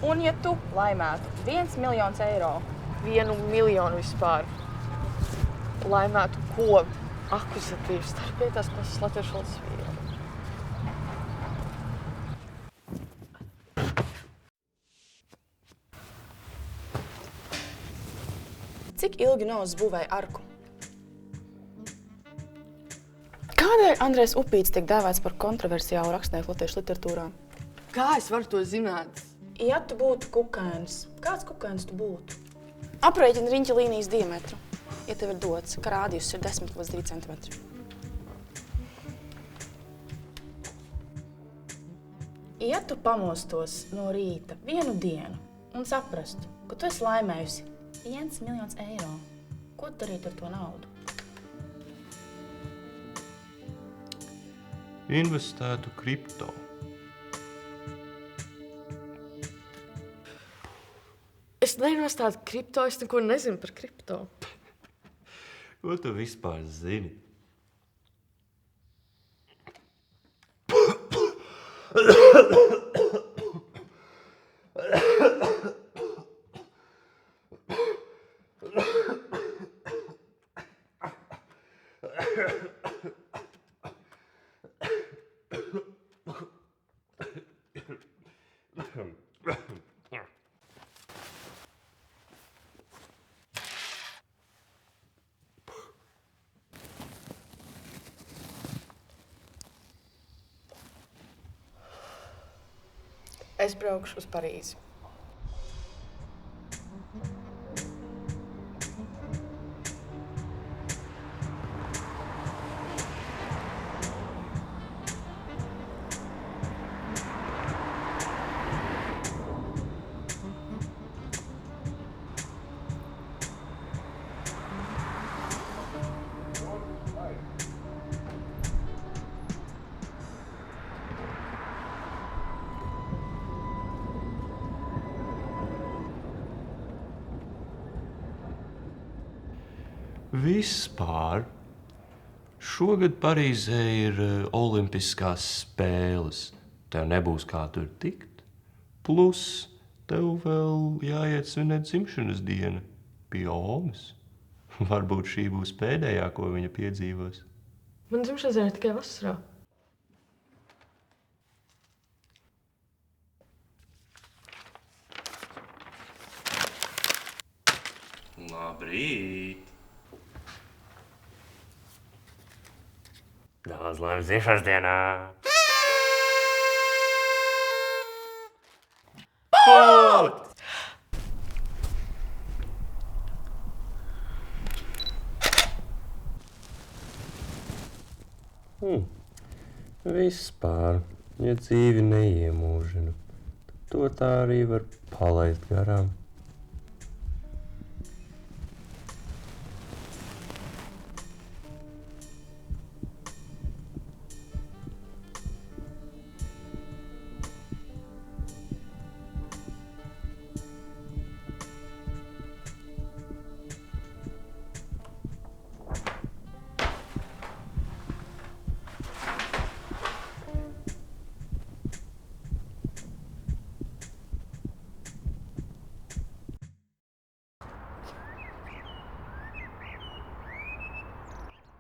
Un ja tu laimētu 1 miljons eiro? 1 miljonu vispār. Laimētu ko? Akvizitīvs starp 5. klases latviešu valodas vīru. Cik ilgi Noas būvēja arku? Kādēļ Andrejs Upīts tiek dēvēts par kontroversiālu rakstnieku latviešu literatūrā? Kā es varu to zināt? Ja tu būtu kukainis, kāds kukainis tu būtu? Aprēķini riņķa līnijas diametru. Ja tev ir dots, ka rādījus ir 10 līdz 2 centimetri. Ja tu pamostos no rīta vienu dienu un saprastu, ka tu esi laimējusi 1 miljons eiro, ko tu darītu ar to naudu? Investētu kripto. Es neinvestētu kripto, es neko nezinu par kripto. Ko tu vispār zini? Es braukšu uz Parīzi. Vispār šogad Parīzē ir olimpiskās spēles. Tev nebūs kā tur tikt. Plus tev vēl jāiet svinēt dzimšanas dienu pie Omas. Varbūt šī būs pēdējā, ko viņa piedzīvos. Man dzimšanas diena ir tikai vasarā. Labrīt! Daudz laimes dzimšanas dienā! Būt! Vispār, ja dzīvi neiemūžina, tad to tā arī var palaist garām.